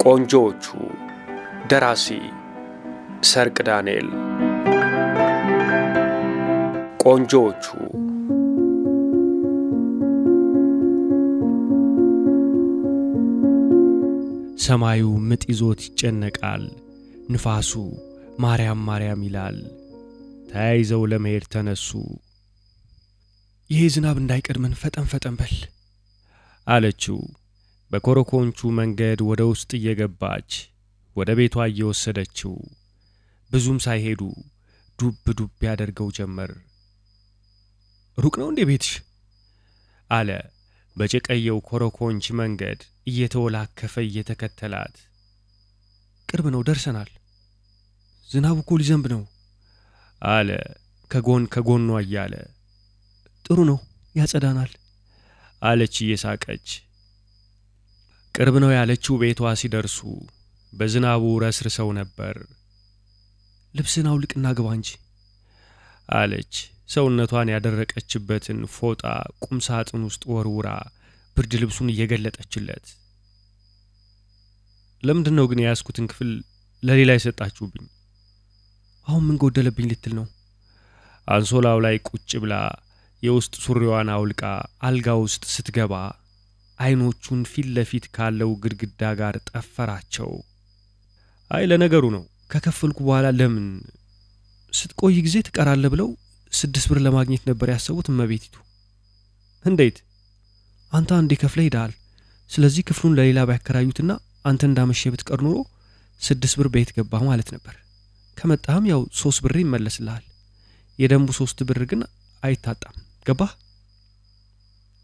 ቆንጆቹ ደራሲ ሰርቅ ዳንኤል። ቆንጆቹ ሰማዩ ምጥ ይዞት ይጨነቃል፣ ንፋሱ ማርያም ማርያም ይላል። ተያይዘው ለመሄድ ተነሱ። ይሄ ዝናብ እንዳይቀድመን ፈጠን ፈጠን በል አለችው። በኮረኮንቹ መንገድ ወደ ውስጥ እየገባች ወደ ቤቷ እየወሰደችው ብዙም ሳይሄዱ ዱብ ዱብ ያደርገው ጀመር። ሩቅ ነው እንዴ ቤትሽ? አለ በጨቀየው ኮረኮንች መንገድ እየተወላከፈ እየተከተላት። ቅርብ ነው ደርሰናል። ዝናቡ እኮ ሊዘንብ ነው አለ ከጎኗ እያለ። ጥሩ ነው ያጸዳናል አለች እየሳቀች። ቅርብ ነው ያለችው ቤቷ ሲደርሱ በዝናቡ ረስርሰው ነበር። ልብስን አውልቅና ግባ እንጂ አለች ሰውነቷን ያደረቀችበትን ፎጣ ቁም ሳጥን ውስጥ ወርውራ ብርድ ልብሱን እየገለጠችለት። ለምንድነው ግን ያስኩትን ክፍል ለሌላ ይሰጣችሁብኝ? አሁን ምን ጎደለብኝ ልትል ነው? አንሶላው ላይ ቁጭ ብላ የውስጥ ሱሪዋን አውልቃ አልጋ ውስጥ ስትገባ አይኖቹን ፊት ለፊት ካለው ግድግዳ ጋር ጠፈራቸው። አይ ለነገሩ ነው ከከፈልኩ በኋላ ለምን ስትቆይ ጊዜ ትቀራለህ ብለው 6 ብር ለማግኘት ነበር ያሰቡት እመቤቲቱ። እንዴት? አንተ አንዴ ከፍለህ ሄዳል። ስለዚህ ክፍሉን ለሌላ ባያከራዩትና አንተ እንዳመሸ ብትቀር ኖሮ 6 ብር ቤት ገባ ማለት ነበር። ከመጣህም ያው 3 ብር ይመለስልሃል። የደንቡ 3 ብር ግን አይታጣም። ገባህ?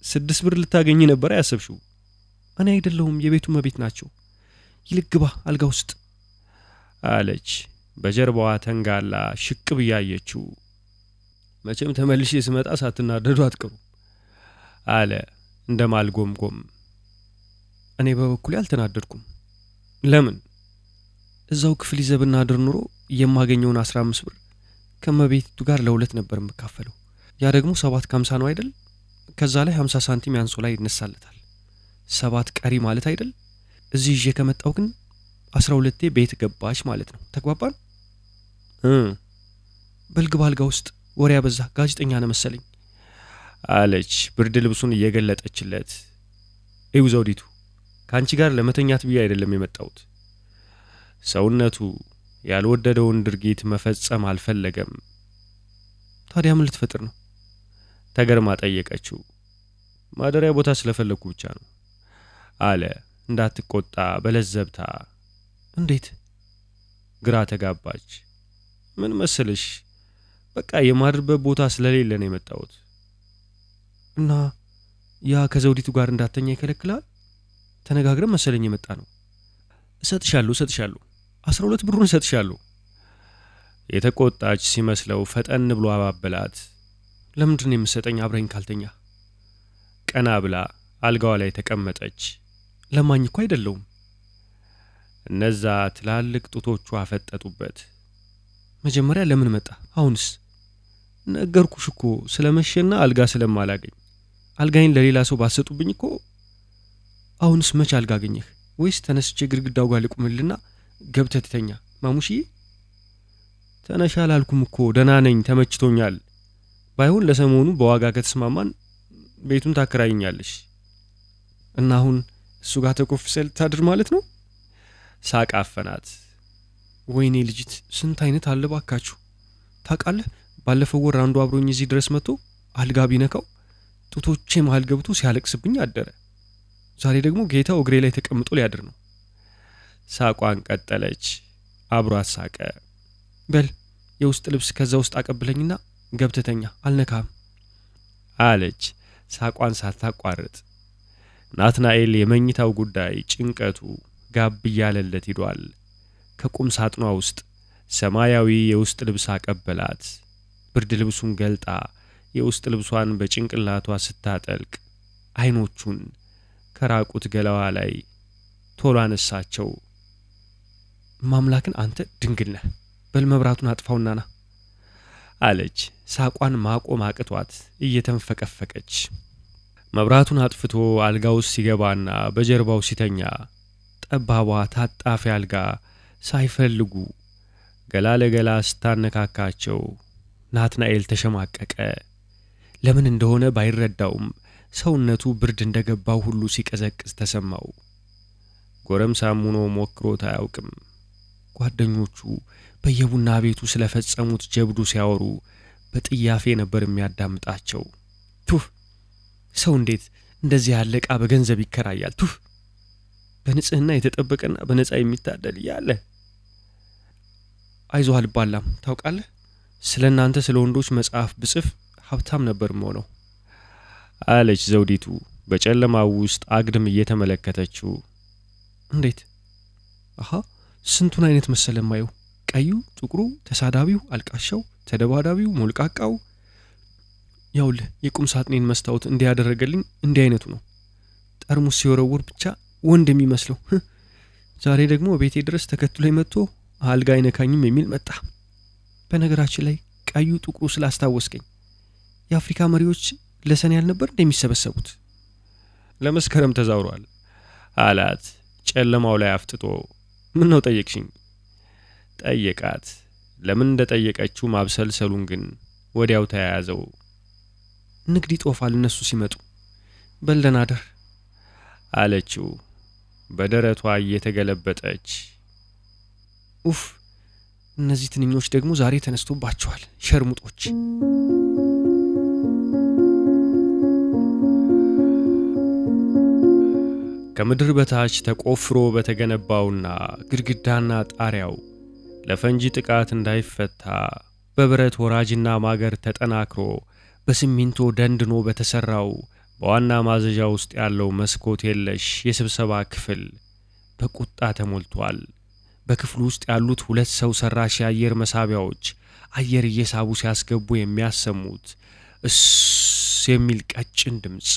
6 ብር ልታገኝ ነበር ያሰብሽው። እኔ አይደለሁም የቤቱ መቤት ናቸው። ይልቅ ግባ አልጋ ውስጥ አለች በጀርባዋ ተንጋላ ሽቅብ ያየችው። መቼም ተመልሼ ስመጣ ሳትናደዱ አትቀሩ አለ እንደማልጎምጎም። እኔ በበኩሌ አልተናደድኩም። ለምን? እዛው ክፍል ይዘብና አድር ኑሮ የማገኘውን 15 ብር ከመቤቱ ጋር ለሁለት ነበር የምካፈለው። ያ ደግሞ 7.50 ነው አይደል? ከዛ ላይ 50 ሳንቲም ያንሶ ላይ ይነሳለታል። 7 ቀሪ ማለት አይደል? እዚህ ይዤ ከመጣው ግን 12 ቤት ገባች ማለት ነው። ተግባባን? በልግባ አልጋ ውስጥ ወሬ ያበዛ ጋዜጠኛ ነው መሰለኝ አለች ብርድ ልብሱን እየገለጠችለት። እዩ ዘውዲቱ ካንቺ ጋር ለመተኛት ብዬ አይደለም የመጣሁት። ሰውነቱ ያልወደደውን ድርጊት መፈጸም አልፈለገም። ታዲያ ምን ልትፈጥር ነው? ተገርማ ጠየቀችው። ማደሪያ ቦታ ስለፈለኩ ብቻ ነው አለ እንዳትቆጣ በለዘብታ። እንዴት? ግራ ተጋባች። ምን መሰለሽ በቃ የማድርበት ቦታ ስለሌለ ነው የመጣሁት። እና ያ ከዘውዲቱ ጋር እንዳተኛ ይከለክላል? ተነጋግረን መሰለኝ የመጣ ነው። እሰጥሻለሁ 12 ብሩን እሰጥሻለሁ። የተቆጣች ሲመስለው ፈጠን ብሎ አባበላት። ለምንድን ነው የምትሰጠኝ አብረኝ ካልተኛ? ቀና ብላ አልጋዋ ላይ ተቀመጠች። ለማኝ እኮ አይደለሁም። እነዛ ትላልቅ ጡቶቹ አፈጠጡበት። መጀመሪያ ለምን መጣ? አሁንስ? ነገርኩሽ እኮ ስለመሸና አልጋ ስለማላገኝ። አልጋዬን ለሌላ ሰው ባሰጡብኝ እኮ። አሁንስ መች አልጋ አገኘህ? ወይስ ተነስቼ ግድግዳው ጋር ልቁምልና ገብተህ ትተኛ? ማሙሽዬ ተነሻ አላልኩም እኮ ደህና ነኝ ተመችቶኛል። ባይሆን ለሰሞኑ በዋጋ ከተስማማን ቤቱን ታከራይኛለሽ። እና አሁን እሱ ጋር ተቆፍሰል ታድር ማለት ነው? ሳቅ አፈናት። ወይኔ ልጅት ስንት አይነት አለባካችሁ። ታውቃለህ ባለፈው ወር አንዱ አብሮኝ እዚህ ድረስ መጥቶ አልጋ ቢነካው ጡቶቼ መሃል ገብቶ ሲያለቅስብኝ አደረ። ዛሬ ደግሞ ጌታው እግሬ ላይ ተቀምጦ ሊያድር ነው። ሳቋን ቀጠለች። አብሯት ሳቀ። በል የውስጥ ልብስ ከዛ ውስጥ አቀብለኝና ገብተተኛ አልነካም አለች ሳቋን ሳታቋርጥ። ናትናኤል የመኝታው ጉዳይ ጭንቀቱ ጋብ ያለለት ሄዷል። ከቁም ሳጥኗ ውስጥ ሰማያዊ የውስጥ ልብስ አቀበላት። ብርድ ልብሱን ገልጣ የውስጥ ልብሷን በጭንቅላቷ ስታጠልቅ አይኖቹን ከራቁት ገላዋ ላይ ቶሎ አነሳቸው። ማምላክን አንተ ድንግል ነህ። በል መብራቱን አጥፋውና ና አለች ሳቋን ማቆም አቅቷት እየተንፈቀፈቀች። መብራቱን አጥፍቶ አልጋው ሲገባና በጀርባው ሲተኛ ጠባቧ ታጣፊ አልጋ ሳይፈልጉ ገላ ለገላ ስታነካካቸው ናትናኤል ተሸማቀቀ። ለምን እንደሆነ ባይረዳውም ሰውነቱ ብርድ እንደገባው ሁሉ ሲቀዘቅዝ ተሰማው። ጎረምሳም ሆኖ ሞክሮት አያውቅም። ጓደኞቹ በየቡና ቤቱ ስለፈጸሙት ጀብዱ ሲያወሩ በጥያፌ ነበር የሚያዳምጣቸው። ቱፍ ሰው እንዴት እንደዚህ ያለ ዕቃ በገንዘብ ይከራያል? ቱፍ በንጽህና የተጠበቀና በነፃ የሚታደል ያለ። አይዞህ አልባላም። ታውቃለህ፣ ስለናንተ ስለ ወንዶች መጽሐፍ ብጽፍ ሀብታም ነበር የምሆነው አለች ዘውዲቱ በጨለማው ውስጥ አግድም እየተመለከተችው። እንዴት? አሃ ስንቱን አይነት መሰለ ማየው። ቀዩ፣ ጥቁሩ፣ ተሳዳቢው፣ አልቃሻው፣ ተደባዳቢው፣ ሞልቃቃው። ያውልህ የቁም ሳጥኔን መስታወት እንዲያደረገልኝ እንዲህ አይነቱ ነው። ጠርሙስ ሲወረውር ብቻ ወንድ የሚመስለው። ዛሬ ደግሞ ቤቴ ድረስ ተከትሎኝ መጥቶ አልጋ አይነካኝም የሚል መጣ። በነገራችን ላይ ቀዩ ጥቁሩ ስላስታወስከኝ የአፍሪካ መሪዎች ለሰኔ ያልነበር እንደሚሰበሰቡት? ለመስከረም ተዛውሯል አላት ጨለማው ላይ አፍጥጦ። ምን ነው ጠየቅሽኝ? ጠየቃት። ለምን እንደጠየቀችው ማብሰልሰሉን ግን ወዲያው ተያያዘው። ንግድ ይጦፋል እነሱ ሲመጡ። በልደናደር አለችው በደረቷ እየተገለበጠች። ኡፍ እነዚህ ትንኞች ደግሞ ዛሬ ተነስቶባቸዋል ሸርሙጦች። ከምድር በታች ተቆፍሮ በተገነባውና ግድግዳና ጣሪያው ለፈንጂ ጥቃት እንዳይፈታ በብረት ወራጅና ማገር ተጠናክሮ በሲሚንቶ ደንድኖ በተሰራው በዋና ማዘዣ ውስጥ ያለው መስኮት የለሽ የስብሰባ ክፍል በቁጣ ተሞልቷል። በክፍሉ ውስጥ ያሉት ሁለት ሰው ሰራሽ የአየር መሳቢያዎች አየር እየሳቡ ሲያስገቡ የሚያሰሙት እስ የሚል ቀጭን ድምጽ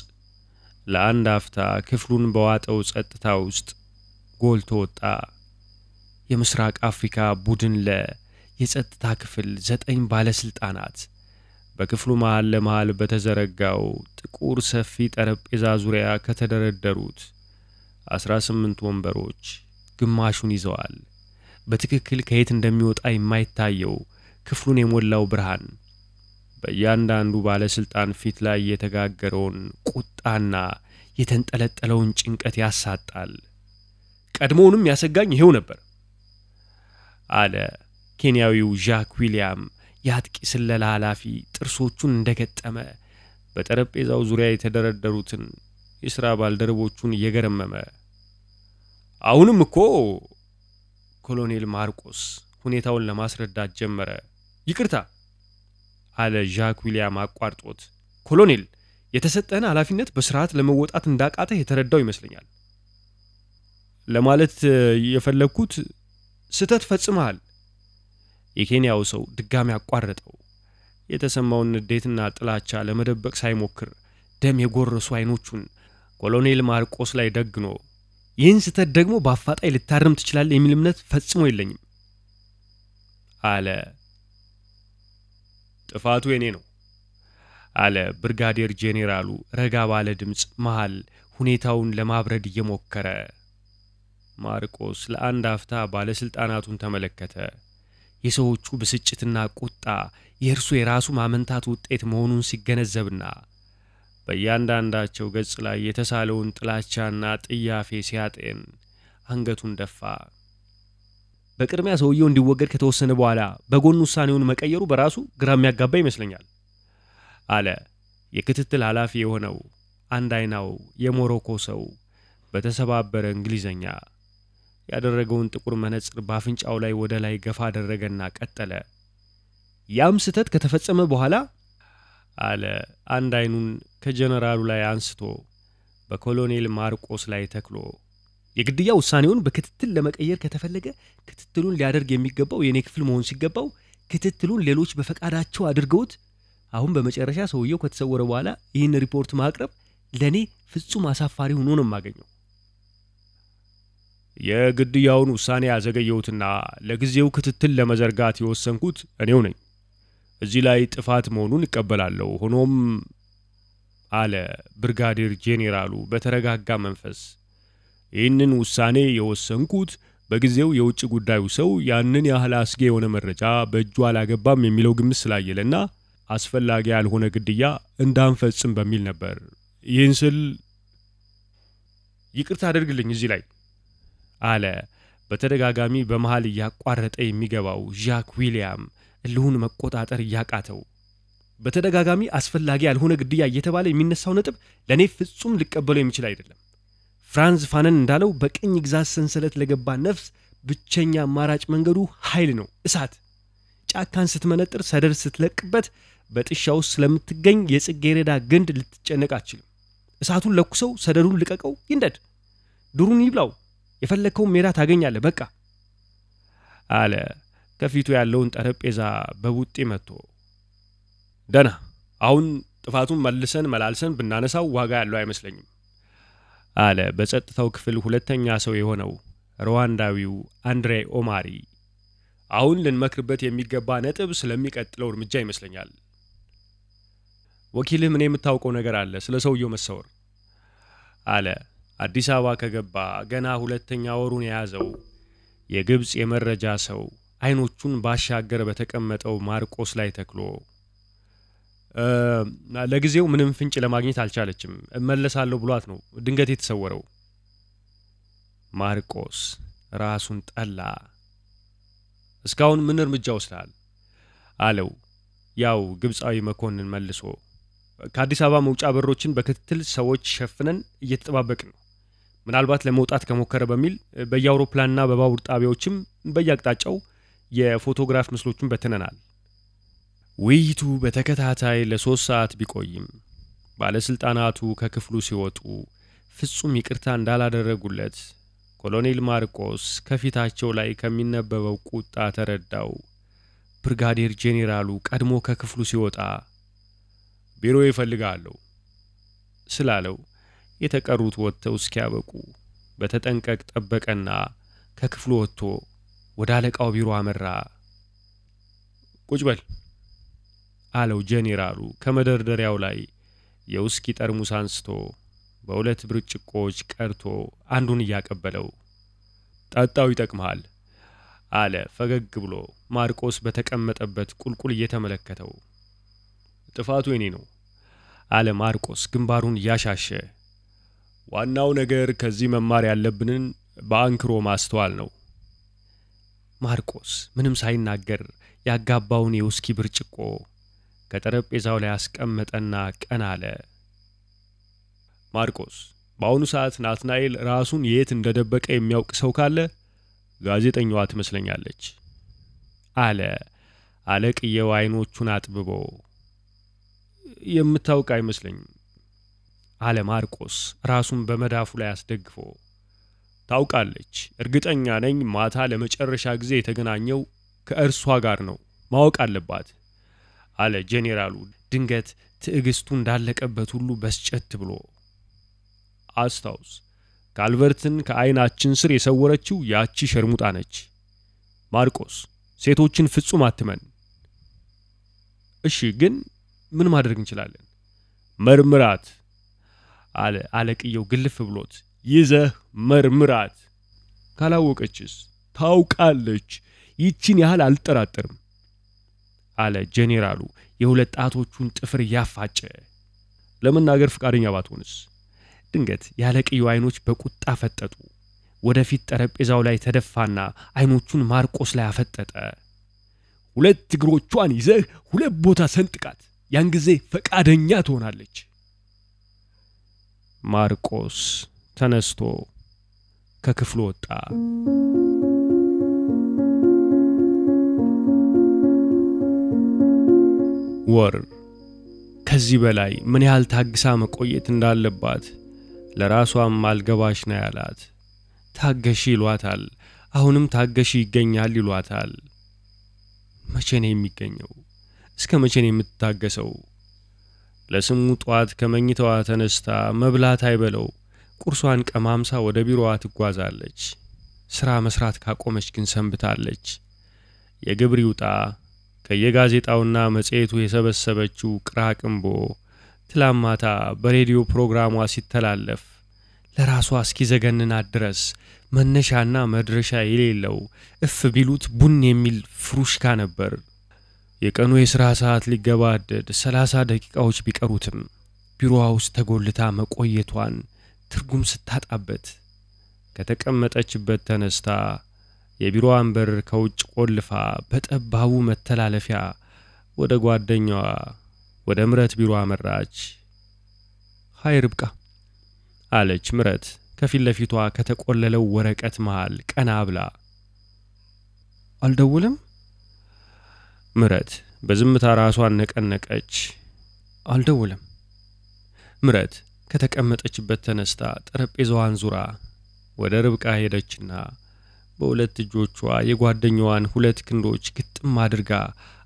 ለአንድ አፍታ ክፍሉን በዋጠው ጸጥታ ውስጥ ጎልቶ ወጣ። የምስራቅ አፍሪካ ቡድን የጸጥታ ክፍል 9 ባለስልጣናት በክፍሉ መሃል ለመሃል በተዘረጋው ጥቁር ሰፊ ጠረጴዛ ዙሪያ ከተደረደሩት 18 ወንበሮች ግማሹን ይዘዋል። በትክክል ከየት እንደሚወጣ የማይታየው ክፍሉን የሞላው ብርሃን በእያንዳንዱ ባለስልጣን ፊት ላይ የተጋገረውን ቁጣና የተንጠለጠለውን ጭንቀት ያሳጣል። ቀድሞውንም ያሰጋኝ ይሄው ነበር አለ ኬንያዊው ዣክ ዊሊያም የአጥቂ ስለላ ኃላፊ ጥርሶቹን እንደገጠመ በጠረጴዛው ዙሪያ የተደረደሩትን የሥራ ባልደረቦቹን እየገረመመ። አሁንም እኮ ኮሎኔል ማርቆስ ሁኔታውን ለማስረዳት ጀመረ። ይቅርታ አለ ዣክ ዊሊያም አቋርጦት። ኮሎኔል የተሰጠን ኃላፊነት በስርዓት ለመወጣት እንዳቃተህ የተረዳው ይመስለኛል። ለማለት የፈለኩት ስተት ፈጽመሃል። የኬንያው ሰው ድጋሚ አቋረጠው። የተሰማውን ንዴትና ጥላቻ ለመደበቅ ሳይሞክር ደም የጎረሱ አይኖቹን ኮሎኔል ማርቆስ ላይ ደግኖ ይህን ስተት ደግሞ በአፋጣኝ ልታርም ትችላለህ የሚል እምነት ፈጽሞ የለኝም አለ። ጥፋቱ የኔ ነው አለ ብርጋዴር ጄኔራሉ ረጋ ባለ ድምጽ መሃል ሁኔታውን ለማብረድ እየሞከረ። ማርቆስ ለአንድ አፍታ ባለስልጣናቱን ተመለከተ። የሰዎቹ ብስጭትና ቁጣ የእርሱ የራሱ ማመንታት ውጤት መሆኑን ሲገነዘብና በእያንዳንዳቸው ገጽ ላይ የተሳለውን ጥላቻና ጥያፌ ሲያጤን አንገቱን ደፋ። በቅድሚያ ሰውየው እንዲወገድ ከተወሰነ በኋላ በጎን ውሳኔውን መቀየሩ በራሱ ግራ የሚያጋባ ይመስለኛል አለ የክትትል ኃላፊ የሆነው አንድ አይናው የሞሮኮ ሰው በተሰባበረ እንግሊዘኛ። ያደረገውን ጥቁር መነጽር ባፍንጫው ላይ ወደ ላይ ገፋ አደረገና ቀጠለ። ያም ስተት ከተፈጸመ በኋላ አለ አንድ አይኑን ከጀነራሉ ላይ አንስቶ በኮሎኔል ማርቆስ ላይ ተክሎ የግድያ ውሳኔውን በክትትል ለመቀየር ከተፈለገ ክትትሉን ሊያደርግ የሚገባው የኔ ክፍል መሆን ሲገባው ክትትሉን ሌሎች በፈቃዳቸው አድርገውት አሁን በመጨረሻ ሰውየው ከተሰወረ በኋላ ይህን ሪፖርት ማቅረብ ለኔ ፍጹም አሳፋሪ ሆኖ ነው የማገኘው። የግድያውን ውሳኔ ያዘገየውትና ለጊዜው ክትትል ለመዘርጋት የወሰንኩት እኔው ነኝ። እዚህ ላይ ጥፋት መሆኑን እቀበላለሁ። ሆኖም አለ ብርጋዴር ጄኔራሉ በተረጋጋ መንፈስ ይህንን ውሳኔ የወሰንኩት በጊዜው የውጭ ጉዳዩ ሰው ያንን ያህል አስጊ የሆነ መረጃ በእጁ አላገባም የሚለው ግምት ስላየለና አስፈላጊ ያልሆነ ግድያ እንዳንፈጽም በሚል ነበር። ይህን ስል ይቅርታ አድርግልኝ እዚህ ላይ አለ በተደጋጋሚ በመሃል ያቋረጠ የሚገባው ዣክ ዊሊያም እልሁን መቆጣጠር ያቃተው። በተደጋጋሚ አስፈላጊ ያልሆነ ግድያ እየተባለ የሚነሳው ነጥብ ለኔ ፍጹም ሊቀበለው የሚችል አይደለም። ፍራንዝ ፋነን እንዳለው በቀኝ ግዛት ሰንሰለት ለገባ ነፍስ ብቸኛ አማራጭ መንገዱ ኃይል ነው፣ እሳት። ጫካን ስትመነጥር ሰደር ስትለቅበት በጥሻው ስለምትገኝ የጽጌረዳ ግንድ ልትጨነቅ አትችልም። እሳቱን ለኩሰው ሰደሩን ልቀቀው ይንደድ፣ ዱሩን ይብላው፣ የፈለከው ሜዳ ታገኛለህ በቃ አለ ከፊቱ ያለውን ጠረጴዛ በቡጢ መጥቶ። ደና አሁን ጥፋቱን መልሰን መላልሰን ብናነሳው ዋጋ ያለው አይመስለኝም አለ በጸጥታው ክፍል ሁለተኛ ሰው የሆነው ሩዋንዳዊው አንድሬ ኦማሪ። አሁን ልንመክርበት የሚገባ ነጥብ ስለሚቀጥለው እርምጃ ይመስለኛል። ወኪልህ ምን የምታውቀው ነገር አለ ስለ ሰውየው መሰወር አለ አዲስ አበባ ከገባ ገና ሁለተኛ ወሩን የያዘው የግብጽ የመረጃ ሰው አይኖቹን ባሻገር በተቀመጠው ማርቆስ ላይ ተክሎ። ለጊዜው ምንም ፍንጭ ለማግኘት አልቻለችም፣ እመለሳለሁ ብሏት ነው ድንገት የተሰወረው። ማርቆስ ራሱን ጠላ። እስካሁን ምን እርምጃ ወስደሃል አለው ያው ግብጻዊ መኮንን መልሶ። ከአዲስ አበባ መውጫ በሮችን በክትትል ሰዎች ሸፍነን እየተጠባበቅን ነው። ምናልባት ለመውጣት ከሞከረ በሚል በየአውሮፕላንና በባቡር ጣቢያዎችም በየአቅጣጫው የፎቶግራፍ ምስሎችን በተነናል። ውይይቱ በተከታታይ ለ3 ሰዓት ቢቆይም ባለስልጣናቱ ከክፍሉ ሲወጡ ፍጹም ይቅርታ እንዳላደረጉለት ኮሎኔል ማርቆስ ከፊታቸው ላይ ከሚነበበው ቁጣ ተረዳው። ብርጋዴር ጄኔራሉ ቀድሞ ከክፍሉ ሲወጣ ቢሮ ይፈልጋሉ ስላለው የተቀሩት ወጥተው እስኪያበቁ በተጠንቀቅ ጠበቀና ከክፍሉ ወጥቶ ወደ አለቃው ቢሮ አመራ። ቁጭ በል አለው ጄኔራሉ ከመደርደሪያው ላይ የውስኪ ጠርሙስ አንስቶ በሁለት ብርጭቆዎች ቀርቶ አንዱን ያቀበለው። ጣጣው ይጠቅማል አለ ፈገግ ብሎ ማርቆስ በተቀመጠበት ቁልቁል እየተመለከተው። ጥፋቱ የኔ ነው አለ ማርቆስ ግንባሩን ያሻሸ። ዋናው ነገር ከዚህ መማር ያለብንን በአንክሮ ማስተዋል ነው። ማርቆስ ምንም ሳይናገር ያጋባውን የውስኪ ብርጭቆ ከጠረጴዛው ላይ አስቀመጠና ቀና አለ። ማርቆስ በአሁኑ ሰዓት ናትናኤል ራሱን የት እንደደበቀ የሚያውቅ ሰው ካለ ጋዜጠኛዋ ትመስለኛለች አለ አለቅየው አይኖቹን አጥብቦ። የምታውቅ አይመስለኝም አለ ማርቆስ ራሱን በመዳፉ ላይ አስደግፎ። ታውቃለች፣ እርግጠኛ ነኝ ማታ ለመጨረሻ ጊዜ የተገናኘው ከእርሷ ጋር ነው፣ ማወቅ አለባት አለ ጄኔራሉ ድንገት ትዕግስቱ እንዳለቀበት ሁሉ በስጨት ብሎ። አስታውስ፣ ካልቨርትን ከአይናችን ስር የሰወረችው ያቺ ሸርሙጣ ነች። ማርቆስ ሴቶችን ፍጹም አትመን። እሺ ግን ምን ማድረግ እንችላለን? መርምራት አለ አለቅየው ግልፍ ብሎት። ይዘህ መርምራት። ካላወቀችስ? ታውቃለች፣ ይቺን ያህል አልጠራጠርም አለ ጄኔራሉ የሁለት ጣቶቹን ጥፍር ያፋጨ። ለመናገር ፍቃደኛ ባትሆንስ? ድንገት ያለቅየው አይኖች በቁጣ ፈጠጡ። ወደፊት ጠረጴዛው ላይ ተደፋና አይኖቹን ማርቆስ ላይ አፈጠጠ። ሁለት እግሮቿን ይዘህ ሁለት ቦታ ሰንጥቃት፣ ያን ጊዜ ፈቃደኛ ትሆናለች። ማርቆስ ተነስቶ ከክፍሉ ወጣ። ወር ከዚህ በላይ ምን ያህል ታግሳ መቆየት እንዳለባት ለራሷም አልገባሽ ነው ያላት። ታገሺ ይሏታል፣ አሁንም ታገሺ ይገኛል ይሏታል። መቼ ነው የሚገኘው? እስከ መቼ ነው የምትታገሰው? ለስሙ ጧት ከመኝታዋ ተነስታ መብላት አይበለው ቁርሷን ቀማምሳ ወደ ቢሮዋ ትጓዛለች። ስራ መስራት ካቆመች ግን ሰንብታለች። የግብር ይውጣ ከየጋዜጣውና መጽሔቱ የሰበሰበችው ቅራቅምቦ ትላማታ በሬዲዮ ፕሮግራሟ ሲተላለፍ ለራሷ እስኪዘገንናት ድረስ መነሻና መድረሻ የሌለው እፍ ቢሉት ቡን የሚል ፍሩሽካ ነበር። የቀኑ የሥራ ሰዓት ሊገባደድ 30 ደቂቃዎች ቢቀሩትም ቢሮዋ ውስጥ ተጎልታ መቆየቷን ትርጉም ስታጣበት ከተቀመጠችበት ተነስታ የቢሮዋን በር ከውጭ ቆልፋ በጠባቡ መተላለፊያ ወደ ጓደኛዋ ወደ ምረት ቢሮ አመራች። ሃይ ርብቃ አለች ምረት ከፊት ለፊቷ ከተቆለለው ወረቀት መሃል ቀና ብላ። አልደውልም? ምረት በዝምታ ራሷን ነቀነቀች። አልደውልም። ምረት ከተቀመጠችበት ተነስታ ጠረጴዛዋን ዙራ ወደ ርብቃ ሄደችና በሁለት እጆቿ የጓደኛዋን ሁለት ክንዶች ግጥም አድርጋ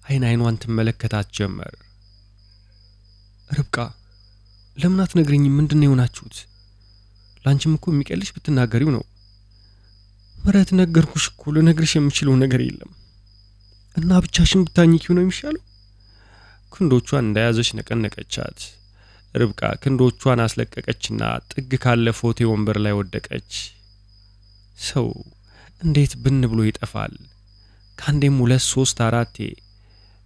አይኗን ትመለከታት ጀመር። ርብቃ ለምን አትነግሪኝም? ምንድነው የሆናችሁት? ላንቺም እኮ የሚቀልሽ ብትናገሪው ነው። ምረት ነገርኩሽ እኮ ልነግርሽ የምችለው ነገር የለም እና ብቻሽን ብታኝኪው ነው የሚሻለው። ክንዶቿን እንደያዘች ነቀነቀቻት። ርብቃ ክንዶቿን አስለቀቀችና ጥግ ካለ ፎቴ ወንበር ላይ ወደቀች። ሰው እንዴት ብን ብሎ ይጠፋል? ካንዴም 2 3 4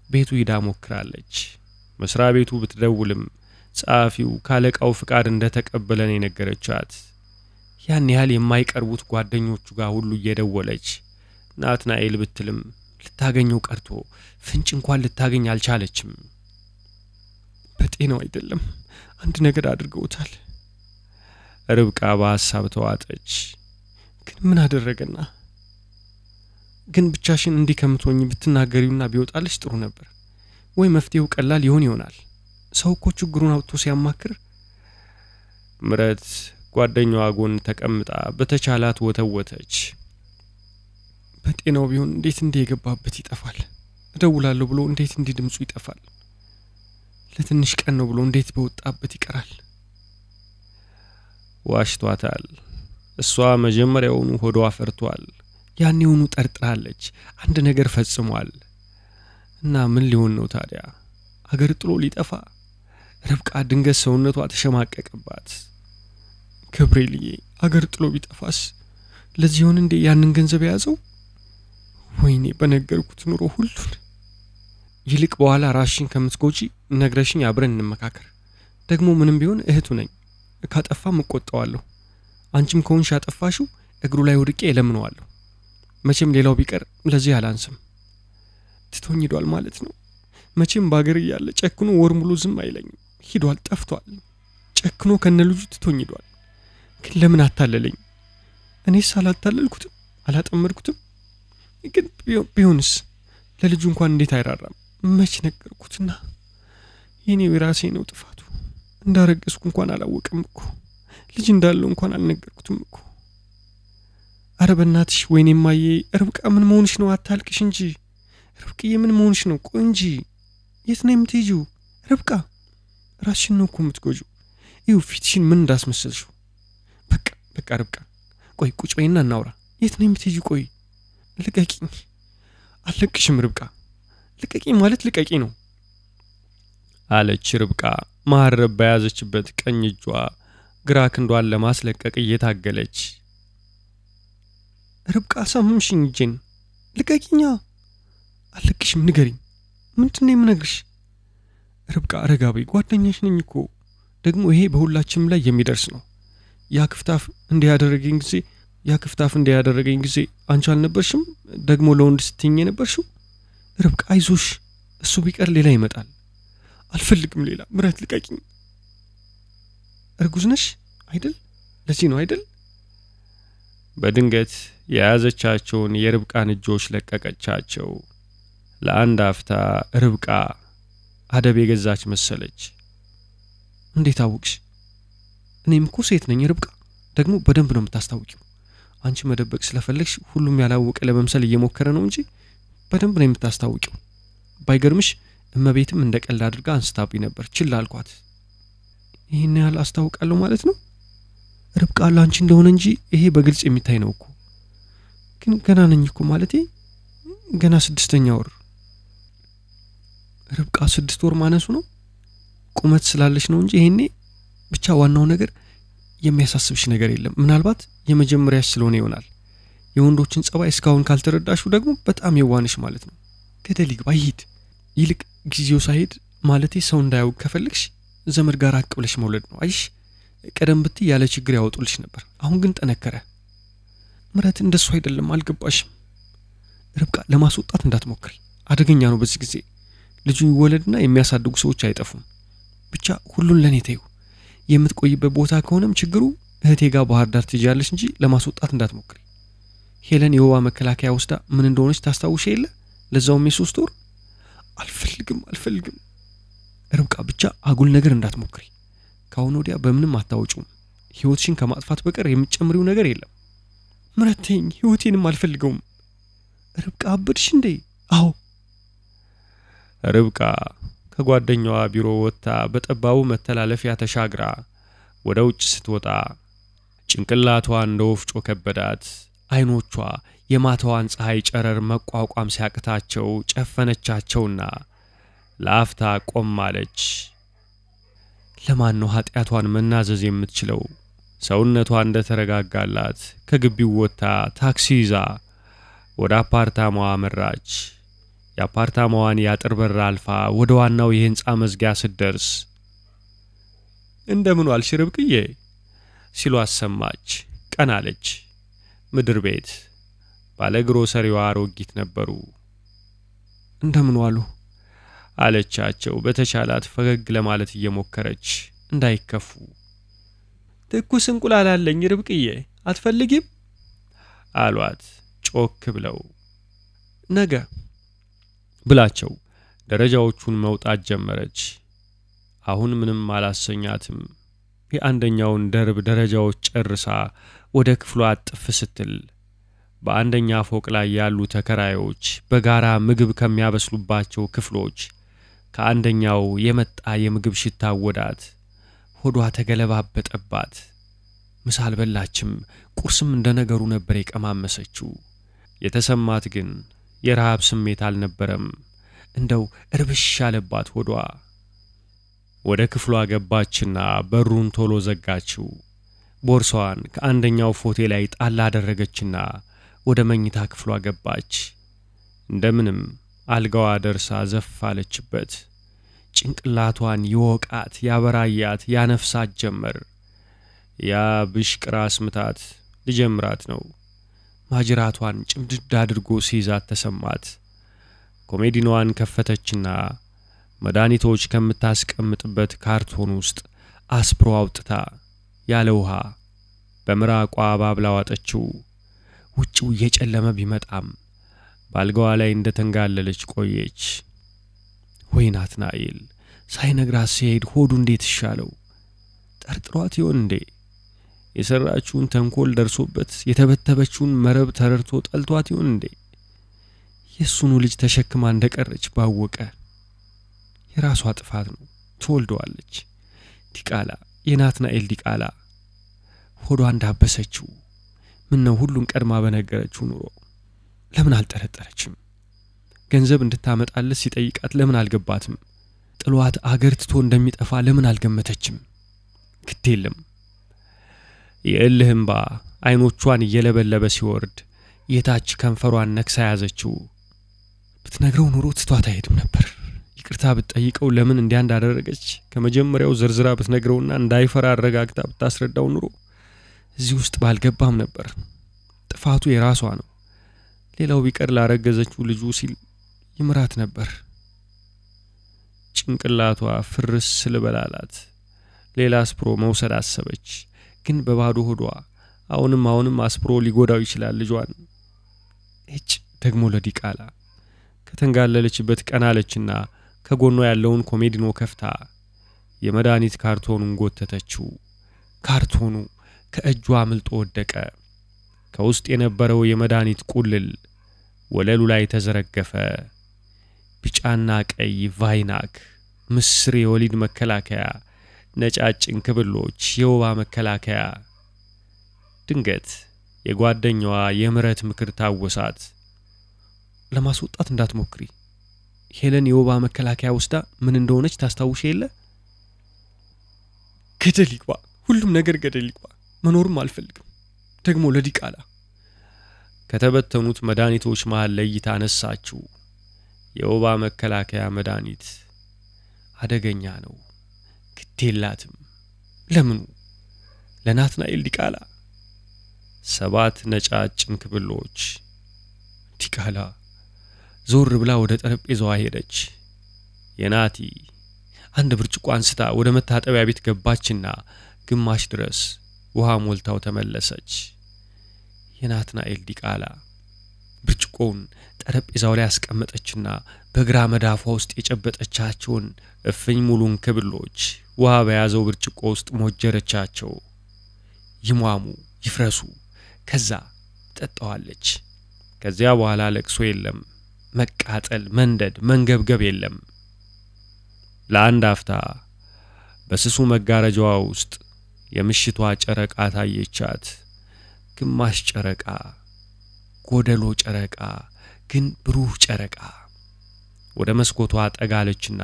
ቤቱ ሂዳ ሞክራለች። መስሪያ ቤቱ ብትደውልም ጻፊው ካለቃው ፍቃድ እንደተቀበለን የነገረቻት። ያን ያህል የማይቀርቡት ጓደኞቹ ጋር ሁሉ እየደወለች ናትናኤል ብትልም ልታገኘው ቀርቶ ፍንጭ እንኳን ልታገኝ አልቻለችም። በጤናው አይደለም፣ አንድ ነገር አድርገውታል። ርብቃ በሐሳብ ተዋጠች። ግን ምን አደረገና? ግን ብቻሽን እንዲህ ከምትሆኚ ብትናገሪውና ቢወጣልሽ ጥሩ ነበር። ወይ መፍትሄው ቀላል ይሆናል። ሰው እኮ ችግሩን አውጥቶ ሲያማክር። ምረት ጓደኛዋ ጎን ተቀምጣ በተቻላት ወተወተች። በጤናው ቢሆን እንዴት የገባበት ይጠፋል? እደውላለሁ ብሎ እንዴት ድምጹ ይጠፋል? ለትንሽ ቀን ነው ብሎ እንዴት በወጣበት ይቀራል? ዋሽቷታል። እሷ መጀመሪያውኑ ሆዷ ፈርቷል። ያኔውኑ ጠርጥራለች። አንድ ነገር ፈጽሟል። እና ምን ሊሆን ነው ታዲያ? አገር ጥሎ ሊጠፋ? ርብቃ ድንገት ሰውነቷ ተሸማቀቀባት። ገብርኤልዬ አገር ጥሎ ቢጠፋስ? ለዚህ ሆነ እንዴ ያንን ገንዘብ ያዘው? ወይኔ በነገርኩት ኑሮ ሁሉን። ይልቅ በኋላ ራስሽን ከምትጎጂ ነግረሽኝ አብረን እንመካከር። ደግሞ ምንም ቢሆን እህቱ ነኝ። ካጠፋም እቆጣዋለሁ። አንቺም ከሆንሽ ያጠፋሽው እግሩ ላይ ወድቄ እለምነዋለሁ። መቼም ሌላው ቢቀር ለዚህ አላንስም። ትቶኝ ሄዷል ማለት ነው። መቼም ባገር ያለ ጨክኖ ወር ሙሉ ዝም አይለኝም። ሄዷል፣ ጠፍቷል። ጨክኖ ከነልጁ ትቶኝ ሄዷል። ግን ለምን አታለለኝ? እኔስ አላታለልኩትም፣ አላጠመድኩትም። ግን ቢሆንስ ለልጁ እንኳን እንዴት አይራራም? መች ነገርኩትና? የኔው የራሴ ነው ጥፋቱ። እንዳረገዝኩ እንኳን አላወቀም እኮ። ልጅ እንዳለው እንኳን አልነገርኩትም እኮ። አረ በእናትሽ ወይኔ ማዬ፣ ርብቃ ምን መሆንሽ ነው? አታልቅሽ እንጂ ርብቃዬ፣ ምን መሆንሽ ነው? ቆይ እንጂ የት ነው የምትሄጂው? ርብቃ ራስሽን ነው እኮ የምትጎጂው። ይኸው ፊትሽን ምን እንዳስመሰልሽው። በቃ ርብቃ፣ ቆይ ቁጭ በይና እናውራ። የት ነው የምትሄጂው? ቆይ ልቀቂኝ። አልለቅሽም ርብቃ። ልቀቂኝ ማለት ልቀቂ ነው አለች ርብቃ ማረብ በያዘችበት ቀኝ እጇ ግራ ክንዷን ለማስለቀቅ እየታገለች። ርብቃ ሳምምሽኝ እጄን። ልቀቂኛ። አልለቅሽም፣ ንገሪኝ። ምንድነው የምነግርሽ? ርብቃ ረጋበይ፣ ጓደኛሽ ነኝ እኮ። ደግሞ ይሄ በሁላችንም ላይ የሚደርስ ነው። ያ ክፍታፍ እንዲያደረገኝ ጊዜ አንቺ አልነበርሽም? ደግሞ ለወንድ ስትይኝ ነበርሽው። ርብቃ አይዞሽ፣ እሱ ቢቀር ሌላ ይመጣል። አልፈልግም ሌላ። ምረት ልቀቂኝ። እርጉዝ ነሽ አይደል? ለዚህ ነው አይደል? በድንገት የያዘቻቸውን የርብቃን እጆች ለቀቀቻቸው። ለአንድ አፍታ ርብቃ አደብ የገዛች መሰለች። እንዴት አወቅሽ? እኔም እኮ ሴት ነኝ ርብቃ። ደግሞ በደንብ ነው የምታስታውቂው። አንቺ መደበቅ ስለፈለግሽ ሁሉም ያላወቀ ለመምሰል እየሞከረ ነው እንጂ በደንብ ነው የምታስታውቂው። ባይገርምሽ እመቤትም እንደቀልድ አድርጋ አንስታብኝ ነበር፣ ችላ አልኳት። ይሄን ያህል አስታውቃለሁ ማለት ነው? ርብቃ ላንቺ እንደሆነ እንጂ ይሄ በግልጽ የሚታይ ነው እኮ። ግን ገና ነኝ እኮ ማለቴ ገና 6ኛ ወር። ርብቃ 6 ወር ማነሱ ነው? ቁመት ስላለሽ ነው እንጂ ይሄኔ ብቻ ዋናው ነገር የሚያሳስብሽ ነገር የለም። ምናልባት የመጀመሪያሽ ስለሆነ ይሆናል። የወንዶችን ጸባይ እስካሁን ካልተረዳሹ ደግሞ በጣም የዋንሽ ማለት ነው። ገደል ይግባ ይሂድ። ይልቅ ጊዜው ሳይሄድ ማለቴ ሰው እንዳያውቅ ከፈልግሽ ዘመድ ጋር አቅብለሽ መውለድ ነው። አይሽ ቀደም ብትይ ያለ ችግር ያወጡልሽ ነበር። አሁን ግን ጠነከረ። ምረት እንደሱ አይደለም፣ አልገባሽም። ርብቃ ለማስወጣት እንዳትሞክሪ፣ አደገኛ ነው በዚህ ጊዜ። ልጁ ይወለድና የሚያሳድጉ ሰዎች አይጠፉም። ብቻ ሁሉን ለኔ ተይው። የምትቆይበት ቦታ ከሆነም ችግሩ እህቴ ጋር ባህር ዳር ትይዣለሽ እንጂ ለማስወጣት እንዳትሞክሪ። ሄለን የወባ መከላከያ ወስዳ ምን እንደሆነች ታስታውሽ የለ? ለዛውም የ3 ወር። አልፈልግም ርብቃ፣ ብቻ አጉል ነገር እንዳትሞክሪ። ካሁን ወዲያ በምንም አታውጪውም። ህይወትሽን ከማጥፋት በቀር የምትጨምሪው ነገር የለም። ምረተኝ፣ ህይወቴንም አልፈልገውም። ርብቃ አብድሽ እንዴ? አዎ። ርብቃ ከጓደኛዋ ቢሮ ወጥታ በጠባቡ መተላለፊያ ተሻግራ ወደ ውጭ ስትወጣ ጭንቅላቷ እንደ ወፍጮ ከበዳት። አይኖቿ የማታዋን ፀሐይ ጨረር መቋቋም ሲያቅታቸው ጨፈነቻቸውና ለአፍታ ቆም አለች። ለማን ነው ኃጢያቷን መናዘዝ የምትችለው? ሰውነቷ እንደተረጋጋላት ከግቢው ወጥታ ታክሲ ይዛ ወደ አፓርታማዋ መራች። የአፓርታማዋን ያጥር በር አልፋ ወደ ዋናው የህንጻ መዝጊያ ስትደርስ እንደምን ዋልሽ ርብቅዬ ሲሉ አሰማች። ቀና አለች። ምድር ቤት ባለ ግሮሰሪዋ አሮጊት ነበሩ። እንደምን ዋሉ አለቻቸው በተቻላት ፈገግ ለማለት እየሞከረች እንዳይከፉ። ትኩስ እንቁላል አለኝ ርብቅዬ፣ አትፈልጊም አሏት ጮክ ብለው። ነገ ብላቸው ደረጃዎቹን መውጣት ጀመረች። አሁን ምንም አላሰኛትም። የአንደኛውን ደርብ ደረጃዎች ጨርሳ ወደ ክፍሏ አጥፍ ስትል በአንደኛ ፎቅ ላይ ያሉ ተከራዮች በጋራ ምግብ ከሚያበስሉባቸው ክፍሎች ከአንደኛው የመጣ የምግብ ሽታ ወዳት ሆዷ ተገለባበጠባት። ምሳ አልበላችም። ቁርስም እንደነገሩ ነበር የቀማመሰችው። የተሰማት ግን የረሃብ ስሜት አልነበረም። እንደው እርብሽ አለባት ሆዷ። ወደ ክፍሏ ገባችና በሩን ቶሎ ዘጋችው። ቦርሳዋን ከአንደኛው ፎቴ ላይ ጣል አደረገችና ወደ መኝታ ክፍሏ ገባች። እንደምንም አልጋዋ ደርሳ ዘፋለችበት። ጭንቅላቷን ይወቃት ያበራያት ያነፍሳት ጀመር። ያ ብሽቅ ራስ ምታት ሊጀምራት ነው። ማጅራቷን ጭምድድ አድርጎ ሲይዛት ተሰማት። ኮሜዲኖዋን ከፈተችና መድኃኒቶች ከምታስቀምጥበት ካርቶን ውስጥ አስፕሮ አውጥታ ያለ ውሃ በምራቋ ባብላ ዋጠችው። ውጭው እየጨለመ ቢመጣም ባልጋዋ ላይ እንደተንጋለለች ቆየች። ወይ ናትናኤል ሳይነግራት ሲሄድ ሆዱ እንዴት ይሻለው? ጠርጥሯት ይሆን እንዴ? የሰራችውን ተንኮል ደርሶበት የተበተበችውን መረብ ተረርቶ ጠልቷት ይሆን እንዴ? የሱኑ ልጅ ተሸክማ እንደቀረች ባወቀ። የራሷ ጥፋት ነው። ትወልደዋለች። ዲቃላ፣ የናትናኤል ዲቃላ። ሆዷ እንዳበሰችው ምን ነው ሁሉን ቀድማ በነገረችው ኑሮ ለምን አልጠረጠረችም? ገንዘብ እንድታመጣለት ሲጠይቃት ለምን አልገባትም? ጥሏት አገር ትቶ እንደሚጠፋ ለምን አልገመተችም? ግድ የለም። የእልህ እንባ አይኖቿን እየለበለበ ሲወርድ የታች ከንፈሯን ነክሳ ያዘችው። ብትነግረው ኑሮ ትቷት አይሄድም ነበር። ይቅርታ ብትጠይቀው ለምን እንዲያ እንዳደረገች ከመጀመሪያው ዝርዝራ ብትነግረውና እንዳይፈራ አረጋግታ ብታስረዳው ኑሮ እዚህ ውስጥ ባልገባም ነበር። ጥፋቱ የራሷ ነው። ሌላው ቢቀር ላረገዘችው ልጁ ሲል ይምራት ነበር። ጭንቅላቷ ፍርስ ስለበላላት ሌላ አስፕሮ መውሰድ አሰበች። ግን በባዶ ሆዷ አሁንም አስፕሮ ሊጎዳው ይችላል ልጇን። እጭ ደግሞ ለዲቃላ ከተንጋለለችበት ቀናለችና ከጎኗ ያለውን ኮሜዲኖ ከፍታ የመድኃኒት ካርቶኑን ጎተተችው። ካርቶኑ ከእጇ አምልጦ ወደቀ። ከውስጥ የነበረው የመድኃኒት ቁልል ወለሉ ላይ ተዘረገፈ። ቢጫና ቀይ ቫይናክ፣ ምስር የወሊድ መከላከያ፣ ነጫጭ እንክብሎች የወባ መከላከያ። ድንገት የጓደኛዋ የምረት ምክር ታወሳት። ለማስወጣት እንዳትሞክሪ። ሄለን የወባ መከላከያ ወስዳ ምን እንደሆነች ታስታውሽ የለ? ገደል ይግባ፣ ሁሉም ነገር ገደል ይግባ። መኖርም አልፈልግም ደግሞ ለዲቃላ ከተበተኑት መድኃኒቶች መሃል ለይታ አነሳችው የወባ መከላከያ መድኃኒት አደገኛ ነው ግዴላትም ለምኑ ለናትናኤል ዲቃላ 7 ነጫጭ እንክብሎች ዲቃላ ዞር ብላ ወደ ጠረጴዛዋ ሄደች የናቲ አንድ ብርጭቆ አንስታ ወደ መታጠቢያ ቤት ገባችና ግማሽ ድረስ ውሃ ሞልታው ተመለሰች የናትናኤል ዲቃላ ብርጭቆውን ጠረጴዛው ላይ አስቀመጠችና በግራ መዳፏ ውስጥ የጨበጠቻቸውን እፍኝ ሙሉን ክብሎች ውሃ በያዘው ብርጭቆ ውስጥ ሞጀረቻቸው ይሟሙ ይፍረሱ ከዛ ጠጣዋለች ከዚያ በኋላ ለቅሶ የለም መቃጠል መንደድ መንገብገብ የለም ለአንድ አፍታ በስሱ መጋረጃዋ ውስጥ የምሽቷ ጨረቃ ታየቻት ግማሽ ጨረቃ ጎደሎ ጨረቃ ግን ብሩህ ጨረቃ ወደ መስኮቷ ጠጋለችና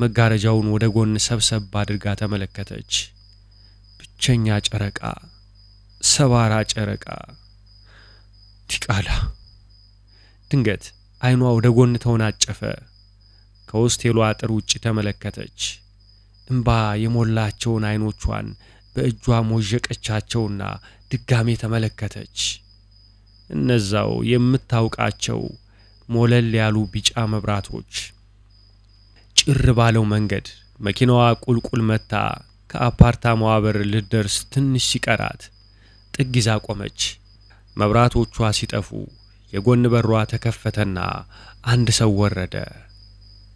መጋረጃውን ወደ ጎን ሰብሰብ አድርጋ ተመለከተች ብቸኛ ጨረቃ ሰባራ ጨረቃ ዲቃላ ድንገት አይኗ ወደ ጎን ተወናጨፈ ከሆስቴሉ አጥር ውጪ ተመለከተች እንባ የሞላቸውን አይኖቿን በእጇ ሞጀቀቻቸውና ድጋሜ ተመለከተች እነዛው የምታውቃቸው ሞለል ያሉ ቢጫ መብራቶች ጭር ባለው መንገድ መኪናዋ ቁልቁል መታ ከአፓርታማዋ በር ልትደርስ ትንሽ ሲቀራት ጥግ ይዛ ቆመች መብራቶቿ ሲጠፉ የጎን በሯ ተከፈተና አንድ ሰው ወረደ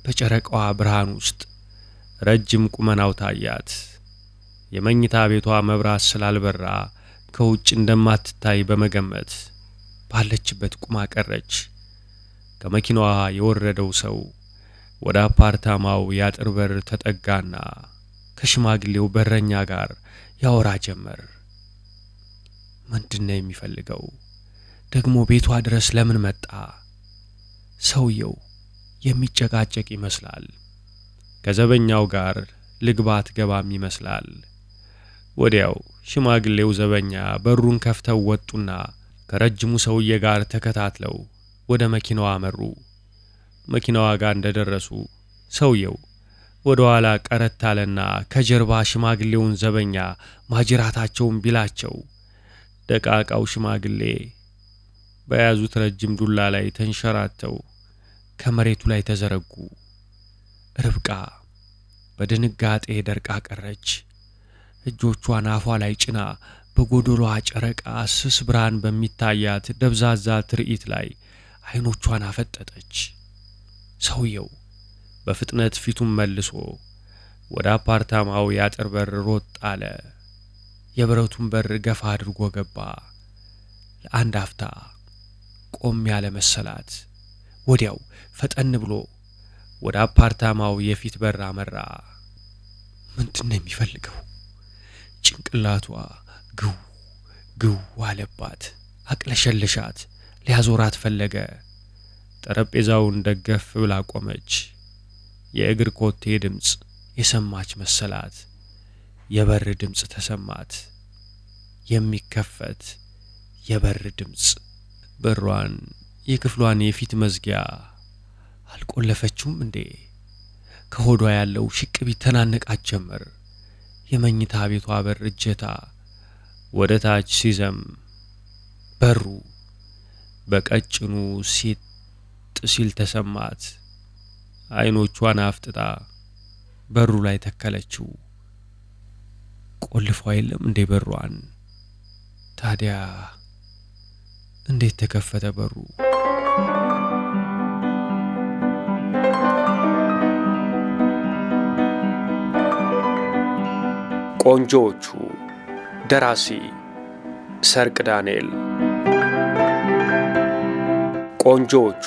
በጨረቃዋ ብርሃን ውስጥ ረጅም ቁመናው ታያት የመኝታ ቤቷ መብራት ስላልበራ ከውጭ እንደማትታይ በመገመት ባለችበት ቁማ ቀረች ከመኪናዋ የወረደው ሰው ወደ አፓርታማው ያጥር በር ተጠጋና ከሽማግሌው በረኛ ጋር ያወራ ጀመር ምንድነው የሚፈልገው ደግሞ ቤቷ ድረስ ለምን መጣ ሰውየው የሚጨቃጨቅ ይመስላል ከዘበኛው ጋር ልግባት ገባም ይመስላል ወዲያው ሽማግሌው ዘበኛ በሩን ከፍተው ወጡና ከረጅሙ ሰውዬ ጋር ተከታትለው ወደ መኪናዋ አመሩ መኪናዋ ጋር እንደደረሱ ሰውየው ወደ ኋላ ቀረት አለና ከጀርባ ሽማግሌውን ዘበኛ ማጅራታቸውን ቢላቸው ደቃቃው ሽማግሌ በያዙት ረጅም ዱላ ላይ ተንሸራተው ከመሬቱ ላይ ተዘረጉ ርብቃ በድንጋጤ ደርቃ ቀረች እጆቿን አፏ ላይ ጭና በጎዶሎዋ ጨረቃ ስስ ብርሃን በሚታያት ደብዛዛ ትርኢት ላይ አይኖቿን አፈጠጠች ሰውየው በፍጥነት ፊቱን መልሶ ወደ አፓርታማው ያጥር በር ሮጥ አለ የብረቱን በር ገፋ አድርጎ ገባ ለአንድ አፍታ ቆም ያለ መሰላት ወዲያው ፈጠን ብሎ ወደ አፓርታማው የፊት በር አመራ ምንድነው የሚፈልገው ጭንቅላቷ ግው አለባት አቅለሸለሻት ሊያዞራት ፈለገ ጠረጴዛውን ደገፍ ብላ ቆመች የእግር ኮቴ ድምጽ የሰማች መሰላት የበር ድምጽ ተሰማት የሚከፈት የበር ድምጽ በሯን የክፍሏን የፊት መዝጊያ አልቆለፈችውም እንዴ ከሆዷ ያለው ሽቅብ ይተናነቃት ጀመር የመኝታ ቤቷ በር እጀታ ወደ ታች ሲዘም በሩ በቀጭኑ ሲል ተሰማት አይኖቿን አፍጥጣ በሩ ላይ ተከለችው ቆልፎ አይደለም እንዴ በሯን ታዲያ እንዴት ተከፈተ በሩ ቆንጆቹ ደራሲ ሰርቅ ዳንኤል ቆንጆቹ